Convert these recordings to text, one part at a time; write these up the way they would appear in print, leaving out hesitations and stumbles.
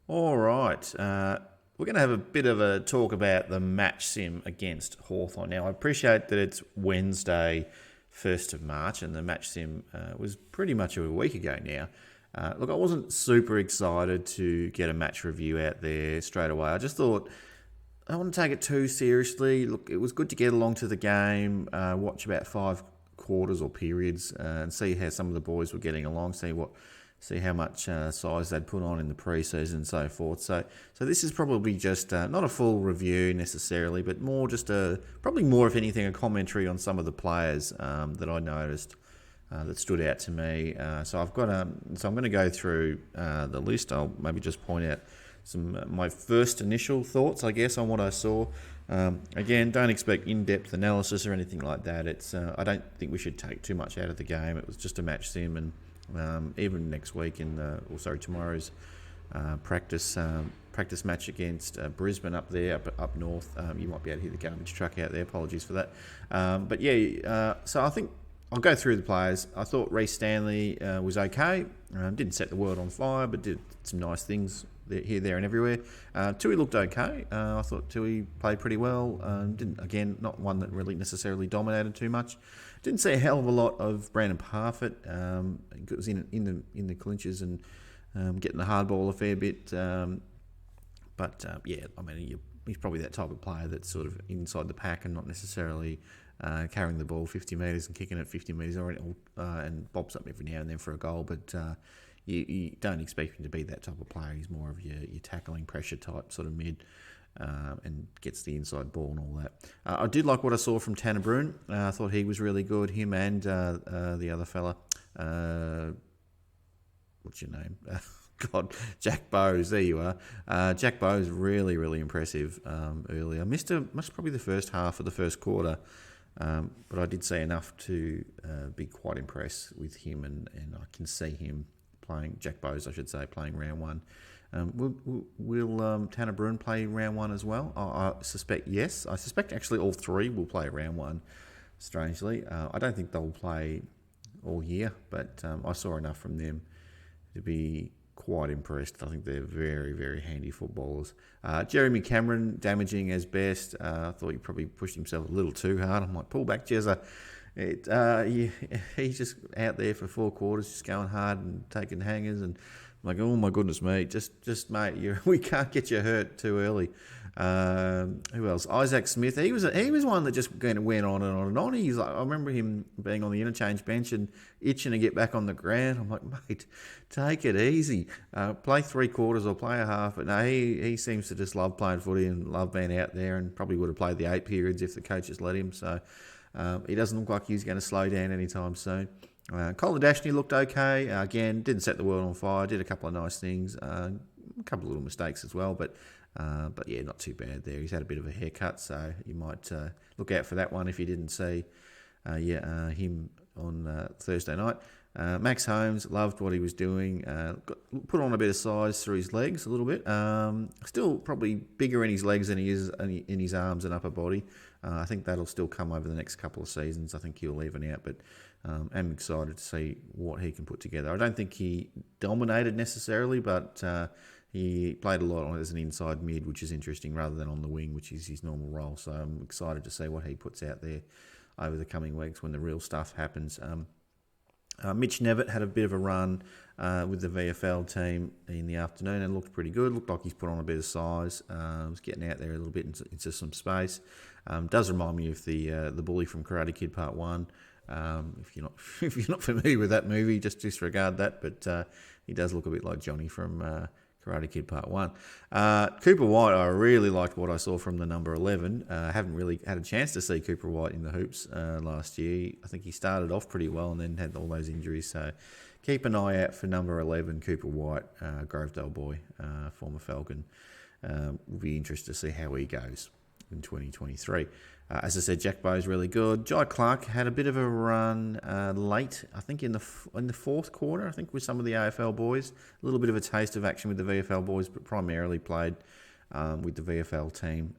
All right. We're going to have a bit of a talk about the match sim against Hawthorn. Now, I appreciate that it's Wednesday, 1st of March, and the match sim was pretty much a week ago now. Look, I wasn't super excited to get a match review out there straight away. I just thought I don't want to take it too seriously. Look, it was good to get along to the game, watch about 5 quarters or periods, and see how some of the boys were getting along, see how much size they'd put on in the preseason and so forth. So this is probably just not a full review necessarily, but more just probably more, if anything, a commentary on some of the players that I noticed that stood out to me. So I'm going to go through the list. I'll maybe just point out my first initial thoughts, I guess, on what I saw. Again, don't expect in-depth analysis or anything like that. I don't think we should take too much out of the game. It was just a match sim, and even next week tomorrow's practice match against Brisbane up there, up north. You might be able to hear the garbage truck out there. Apologies for that. So I think I'll go through the players. I thought Reece Stanley was okay. Didn't set the world on fire, but did some nice things here, there, and everywhere. Tui looked okay. I thought Tui played pretty well. Not one that really necessarily dominated too much. Didn't see a hell of a lot of Brandon Parfitt. He was in the clinches and getting the hard ball a fair bit. He's probably that type of player that's sort of inside the pack and not necessarily carrying the ball 50 metres and kicking it 50 metres and bobs up every now and then for a goal. But you don't expect him to be that type of player. He's more of your tackling pressure type sort of mid. And gets the inside ball and all that. I did like what I saw from Tanner Bruhn. I thought he was really good. Him and the other fella. What's your name? God, Jack Bowes. There you are. Jack Bowes, really, really impressive earlier. Missed probably the first half of the first quarter, but I did see enough to be quite impressed with him, and I can see him Jack Bowes, I should say, playing round one. Will Tanner Bruhn play round one as well? I suspect yes. I suspect actually all three will play round one, strangely. I don't think they'll play all year, but I saw enough from them to be quite impressed. I think they're very, very handy footballers. Jeremy Cameron, damaging as best. I thought he probably pushed himself a little too hard. I'm like, pull back, Jezza. He's just out there for 4 quarters, just going hard and taking hangers, and I'm like, oh my goodness me, just mate, we can't get you hurt too early. Who else? Isaac Smith. He was one that just went on and on and on. He's like, I remember him being on the interchange bench and itching to get back on the ground. I'm like, mate, take it easy. Play 3 quarters or play a half. But no, he seems to just love playing footy and love being out there, and probably would have played the 8 periods if the coaches let him. So he doesn't look like he's going to slow down anytime soon. Colin Dashney looked okay. Again, didn't set the world on fire. Did a couple of nice things. A couple of little mistakes as well, but yeah, not too bad there. He's had a bit of a haircut, so you might look out for that one if you didn't see him on Thursday night. Max Holmes, loved what he was doing. Put on a bit of size through his legs a little bit. Still probably bigger in his legs than he is in his arms and upper body. I think that'll still come over the next couple of seasons. I think he'll even out, but I'm excited to see what he can put together. I don't think he dominated necessarily, but he played a lot as an inside mid, which is interesting, rather than on the wing, which is his normal role. So I'm excited to see what he puts out there over the coming weeks when the real stuff happens. Mitch Nevitt had a bit of a run with the VFL team in the afternoon and looked pretty good. Looked like he's put on a bit of size. Was getting out there a little bit into some space. Does remind me of the bully from Karate Kid Part 1. If you're not familiar with that movie, just disregard that. But he does look a bit like Johnny from Karate Kid Part 1. Cooper White, I really liked what I saw from the number 11. Haven't really had a chance to see Cooper White in the hoops last year. I think he started off pretty well and then had all those injuries. So keep an eye out for number 11, Cooper White, Grovedale boy, former Falcon. We'll be interested to see how he goes in 2023. As I said, Jack Bowes really good. Jai Clark had a bit of a run late, I think in the 4th quarter, I think with some of the AFL boys. A little bit of a taste of action with the VFL boys, but primarily played with the VFL team.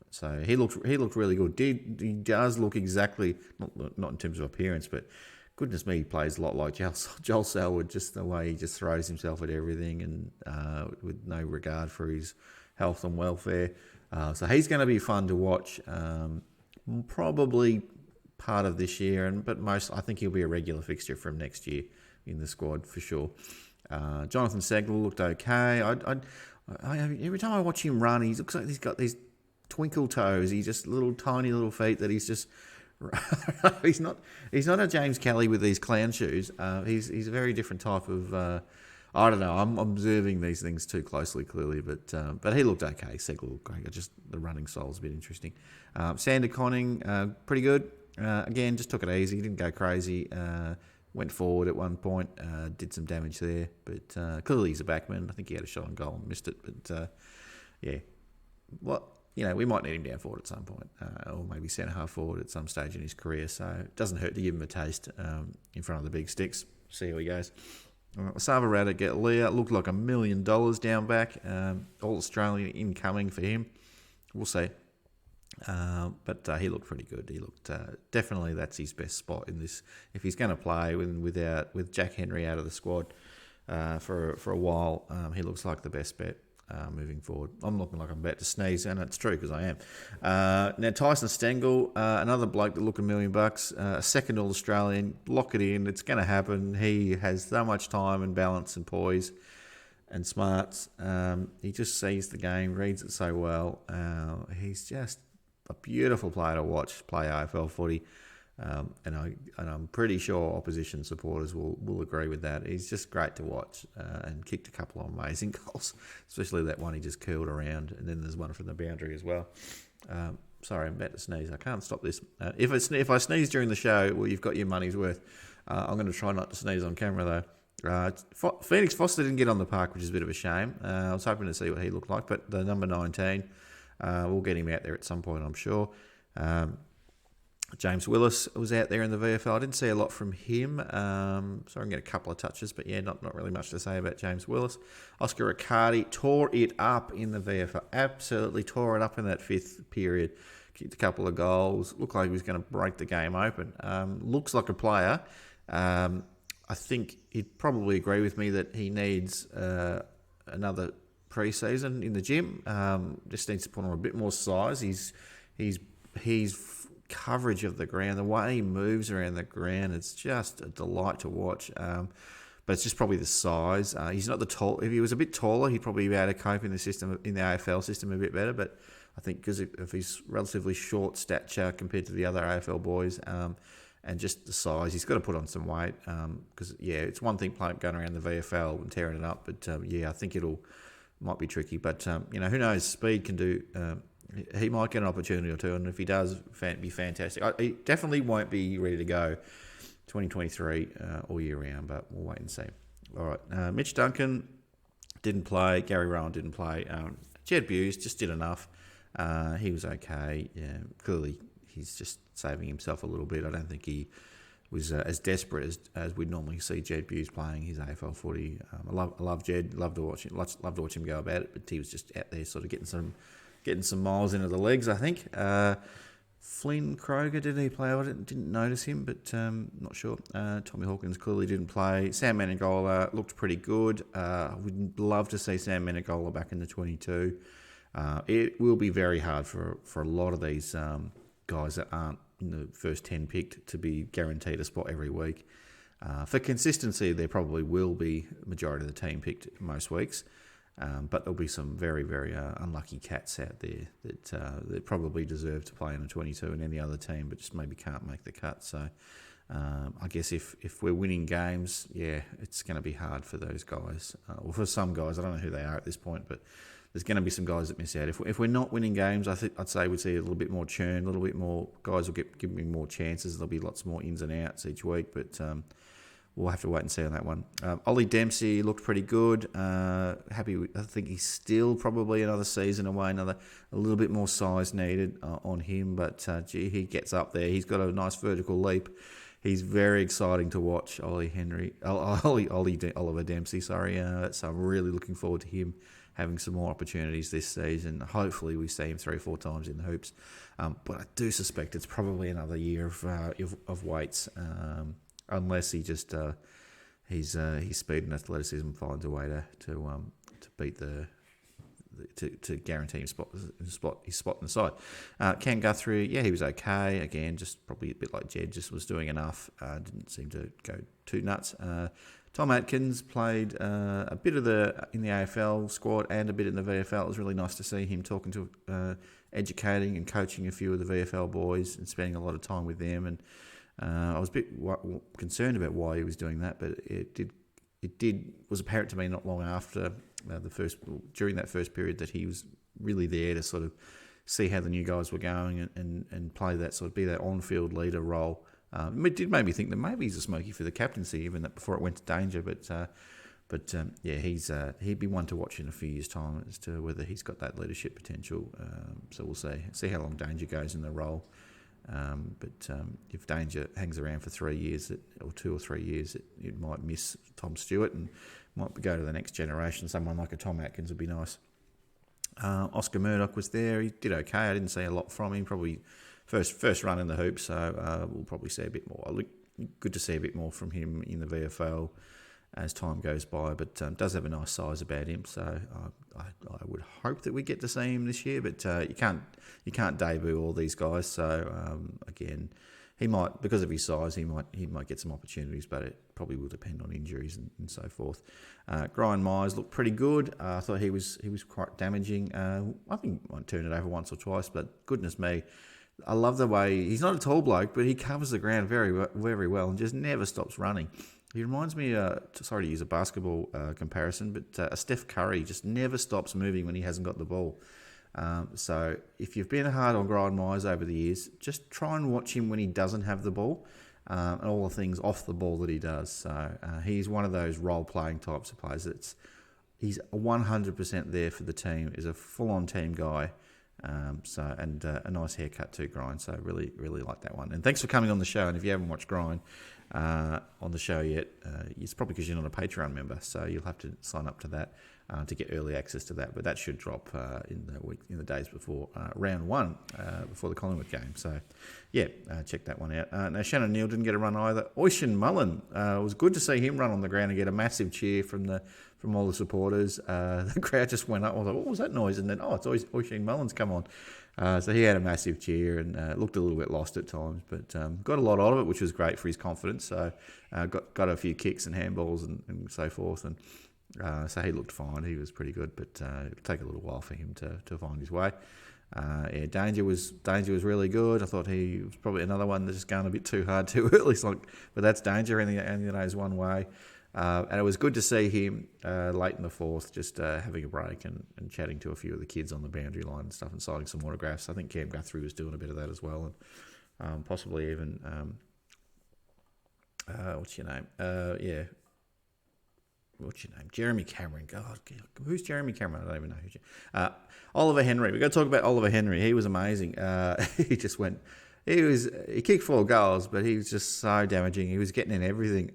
So he looked really good. He does look exactly, not in terms of appearance, but goodness me, he plays a lot like Joel Selwood, just the way he just throws himself at everything and with no regard for his health and welfare. So he's going to be fun to watch. Probably part of this year, but I think he'll be a regular fixture from next year in the squad for sure. Jonathan Segal looked okay. Every time I watch him run, he looks like he's got these twinkle toes. He's just tiny little feet that he's just. he's not a James Kelly with these clown shoes. He's a very different type of. I don't know. I'm observing these things too closely, clearly, but he looked okay. Segal looked great. Just the running style's a bit interesting. Sander Conning, pretty good. Again, just took it easy. Didn't go crazy. Went forward at one point. Did some damage there, but clearly he's a backman. I think he had a shot on goal and missed it. But yeah, we might need him down forward at some point, or maybe centre half forward at some stage in his career. So it doesn't hurt to give him a taste in front of the big sticks. See how he goes. Sava Radaglia looked like $1 million down back. All Australian incoming for him. We'll see. But he looked pretty good. He looked definitely that's his best spot in this. If he's going to play with Jack Henry out of the squad for a while, he looks like the best bet moving forward. I'm looking like I'm about to sneeze, and it's true because I am. Now Tyson Stengel, another bloke that looked $1 million, a second All Australian. Lock it in. It's going to happen. He has so much time and balance and poise and smarts. He just sees the game, reads it so well. He's just a beautiful player to watch play AFL footy, and I'm pretty sure opposition supporters will agree with that. He's just great to watch, and kicked a couple of amazing goals, especially that one he just curled around, and then there's one from the boundary as well. Sorry, I'm about to sneeze. I can't stop this. If I sneeze during the show, well, you've got your money's worth. I'm going to try not to sneeze on camera though. Phoenix Foster didn't get on the park, which is a bit of a shame. I was hoping to see what he looked like, but the number 19. We'll get him out there at some point, I'm sure. James Willis was out there in the VFL. I didn't see a lot from him. So I can get a couple of touches, but yeah, not really much to say about James Willis. Oscar Riccardi tore it up in the VFL. Absolutely tore it up in that fifth period. Kicked a couple of goals. Looked like he was going to break the game open. Looks like a player. I think he'd probably agree with me that he needs another preseason in the gym. Just needs to put on a bit more size. He's coverage of the ground, the way he moves around the ground, it's just a delight to watch. But it's just probably the size. He's not the tall. If he was a bit taller, he'd probably be able to cope in the AFL system a bit better. But I think because of his relatively short stature compared to the other AFL boys, and just the size, he's got to put on some weight. Because it's one thing going around the VFL and tearing it up, but I think might be tricky. But who knows? Speed can do. He might get an opportunity or two, and if he does, be fantastic. He definitely won't be ready to go 2023 all year round, but we'll wait and see. All right, Mitch Duncan didn't play. Gary Rowan didn't play. Jed Hughes just did enough. He was okay. Yeah, clearly, he's just saving himself a little bit. I don't think he was as desperate as we'd normally see Jed Hughes playing his AFL footy. I love Jed. Love to watch him go about it, but he was just out there sort of getting some miles into the legs, I think. Flynn Kroger, did he play? I didn't notice him, but not sure. Tommy Hawkins clearly didn't play. Sam Menegola looked pretty good. We'd love to see Sam Menegola back in the 22. It will be very hard for a lot of these guys that aren't in the first 10 picked to be guaranteed a spot every week. For consistency, there probably will be a majority of the team picked most weeks. But there'll be some very, very unlucky cats out there that probably deserve to play in a 22 in any other team, but just maybe can't make the cut. So I guess if we're winning games, it's going to be hard for those guys. Or for some guys, I don't know who they are at this point, but there's going to be some guys that miss out. If we're not winning games, I'd say we'd see a little bit more churn, a little bit more guys will give me more chances. There'll be lots more ins and outs each week, but we'll have to wait and see on that one. Ollie Dempsey looked pretty good. Happy. I think he's still probably another season away. A little bit more size needed on him, but he gets up there. He's got a nice vertical leap. He's very exciting to watch. Oliver Dempsey. Sorry. So I'm really looking forward to him having some more opportunities this season. Hopefully we see him 3 or 4 times in the hoops. But I do suspect it's probably another year of weights. unless he just his speed and athleticism finds a way to beat to guarantee his spot in the side. Cam Guthrie, yeah, he was okay. Again, just probably a bit like Jed, just was doing enough. Didn't seem to go too nuts. Tom Atkins played a bit in the AFL squad and a bit in the VFL. It was really nice to see him talking to, educating and coaching a few of the VFL boys and spending a lot of time with them. And I was a bit concerned about why he was doing that, but it was apparent to me not long after during that first period that he was really there to sort of see how the new guys were going and play that sort of be that on-field leader role. It did make me think that maybe he's a smoky for the captaincy, even that before it went to Danger. But he'd be one to watch in a few years' time as to whether he's got that leadership potential. So we'll see how long Danger goes in the role. But if Danger hangs around for 3 years or 2 or 3 years, it might miss Tom Stewart and might go to the next generation. Someone like a Tom Atkins would be nice. Oscar Murdoch was there. He did okay. I didn't see a lot from him. Probably first run in the hoop, so we'll probably see a bit more. Good to see a bit more from him in the VFL as time goes by, but does have a nice size about him. So I would hope that we get to see him this year, but you can't debut all these guys. So again, he might, because of his size, he might get some opportunities, but it probably will depend on injuries and so forth. Brian Myers looked pretty good. I thought he was quite damaging. I think he might turn it over once or twice, but goodness me, I love the way he's not a tall bloke, but he covers the ground very, very well and just never stops running. He reminds me, sorry to use a basketball comparison, but Steph Curry just never stops moving when he hasn't got the ball. So if you've been hard on Brian Myers over the years, just try and watch him when he doesn't have the ball and all the things off the ball that he does. So he's one of those role-playing types of players. He's 100% there for the team, is a full-on team guy. And a nice haircut too, Grind. So really, really like that one. And thanks for coming on the show. And if you haven't watched Grind on the show yet, it's probably because you're not a Patreon member. So you'll have to sign up to that to get early access to that. But that should drop in the days before round one, before the Collingwood game. So yeah, check that one out. Now Shannon Neal didn't get a run either. Oisin Mullen, it was good to see him run on the ground and get a massive cheer from all the supporters. The crowd just went up. I was like, what was that noise? And then, it's Oisin Mullen's come on. So he had a massive cheer and looked a little bit lost at times, but got a lot out of it, which was great for his confidence. So got a few kicks and handballs and so forth. And so he looked fine. He was pretty good, but it'll take a little while for him to find his way. Danger was really good. I thought he was probably another one that's just going a bit too hard too early. But that's Danger, and the day's one way. And it was good to see him late in the fourth, just having a break and chatting to a few of the kids on the boundary line and stuff and signing some autographs. I think Cam Guthrie was doing a bit of that as well, and possibly even what's your name? What's your name? Jeremy Cameron. God, who's Jeremy Cameron? I don't even know who. Oliver Henry. We've got to talk about Oliver Henry. He was amazing. He just went. He kicked 4 goals, but he was just so damaging. He was getting in everything.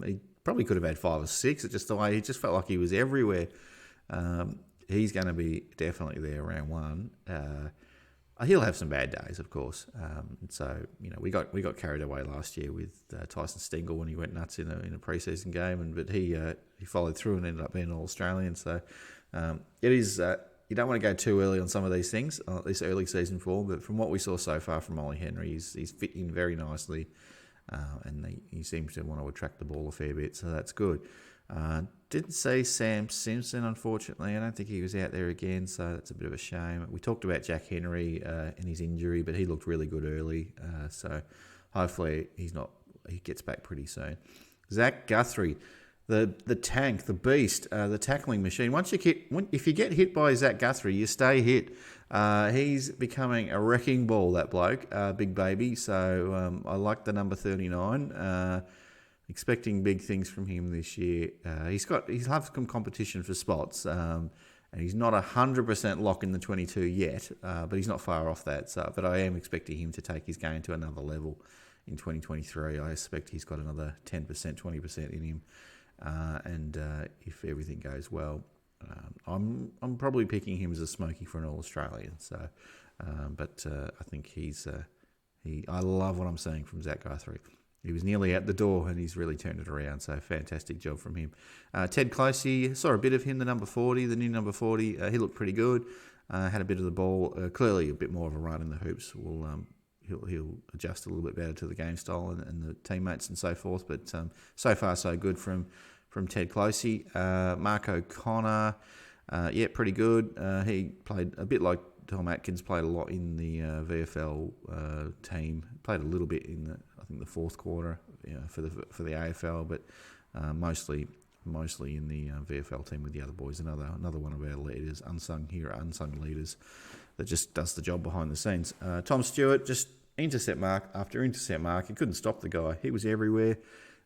He probably could have had 5 or 6. It's just the way he just felt like he was everywhere. He's going to be definitely there round one. He'll have some bad days, of course. So we got carried away last year with Tyson Stengel when he went nuts in a preseason game, but he followed through and ended up being an All-Australian. So it is. You don't want to go too early on some of these things, this early season form. But from what we saw so far from Ollie Henry, he's fit in very nicely. And he seems to want to attract the ball a fair bit, so that's good. Didn't see Sam Simpson, unfortunately. I don't think he was out there again, so that's a bit of a shame. We talked about Jack Henry and his injury, but he looked really good early, so hopefully he gets back pretty soon. Zach Guthrie, the tank, the beast, the tackling machine. If you get hit by Zach Guthrie, you stay hit. He's becoming a wrecking ball, that bloke, big baby. So I like the number 39. Expecting big things from him this year. He's had some competition for spots, and he's not 100% lock in the 22 yet, but he's not far off that. So, but I am expecting him to take his game to another level in 2023. I expect he's got another 10%, 20% in him, and if everything goes well. I'm probably picking him as a smoky for an All-Australian. So, but I think I love what I'm seeing from Zach Guthrie. he was nearly out the door, and he's really turned it around. So fantastic job from him. Ted Closey, saw a bit of him, the number 40, the new number 40. He looked pretty good. Had a bit of the ball. Clearly a bit more of a run in the hoops. He'll adjust a little bit better to the game style and the teammates and so forth. But so far so good from Ted Closey. Mark O'Connor, pretty good. He played a bit like Tom Atkins, played a lot in the VFL team. Played a little bit in the fourth quarter for the AFL, but mostly in the VFL team with the other boys. Another one of our leaders, unsung leaders, that just does the job behind the scenes. Tom Stewart, just intercept mark after intercept mark. He couldn't stop the guy. He was everywhere.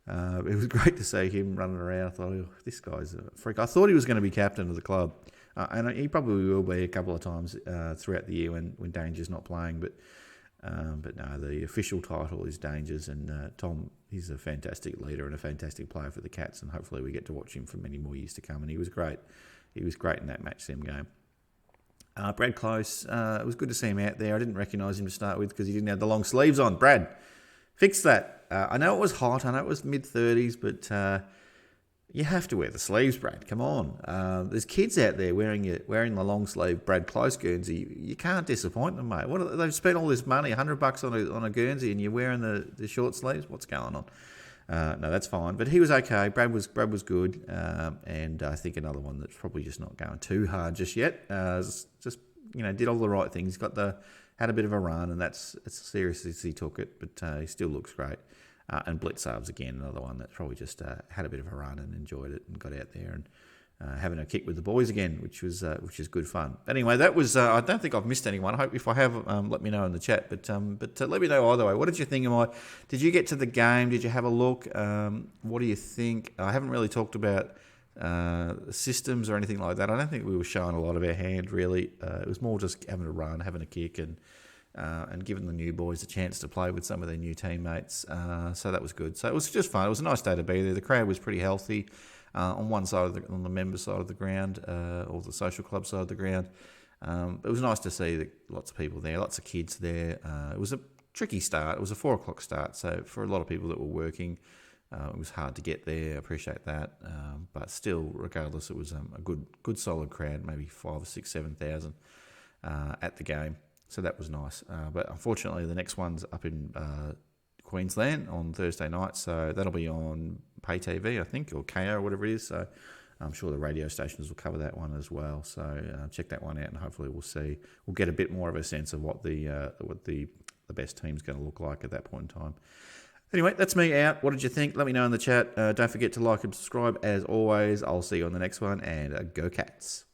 It was great to see him running around. I thought, this guy's a freak. I thought he was going to be captain of the club. And he probably will be a couple of times throughout the year when Danger's not playing. But no, the official title is Danger's, and Tom, he's a fantastic leader and a fantastic player for the Cats, and hopefully we get to watch him for many more years to come. And he was great. He was great in that match sim game. Brad Close, it was good to see him out there. I didn't recognise him to start with because he didn't have the long sleeves on. Brad, fix that. I know it was hot. I know it was mid-30s, but you have to wear the sleeves, Brad. Come on. There's kids out there wearing the long sleeve Brad Close Guernsey. You can't disappoint them, mate. They've spent all this money, $100 on a Guernsey, and you're wearing the short sleeves. What's going on? No, that's fine. But he was okay. Brad was good, and I think another one that's probably just not going too hard just yet. Just did all the right things. Had a bit of a run, and it's seriously he took it, but he still looks great. And Blitzarves again, another one that's probably just had a bit of a run and enjoyed it and got out there and having a kick with the boys again, which is good fun. Anyway, that was. I don't think I've missed anyone. I hope if I have, let me know in the chat. But let me know either way. What did you think? Did you get to the game? Did you have a look? What do you think? I haven't really talked about systems or anything like that. I don't think we were showing a lot of our hand really. It was more just having a run, having a kick, and giving the new boys a chance to play with some of their new teammates. So that was good. So it was just fun. It was a nice day to be there. The crowd was pretty healthy on one side on the member side of the ground, or the social club side of the ground. It was nice to see lots of people there, lots of kids there. It was a tricky start. It was a 4 o'clock start. So for a lot of people that were working, it was hard to get there. I appreciate that. But still, regardless, it was a good solid crowd, maybe 5 or 6, 7,000 at the game. So that was nice. But unfortunately, the next one's up in Queensland on Thursday night. So that'll be on Pay TV, I think, or KO or whatever it is. So I'm sure the radio stations will cover that one as well. So check that one out, and hopefully we'll get a bit more of a sense of what the best team's going to look like at that point in time. Anyway, that's me out. What did you think? Let me know in the chat. Don't forget to like and subscribe. As always, I'll see you on the next one, and go Cats.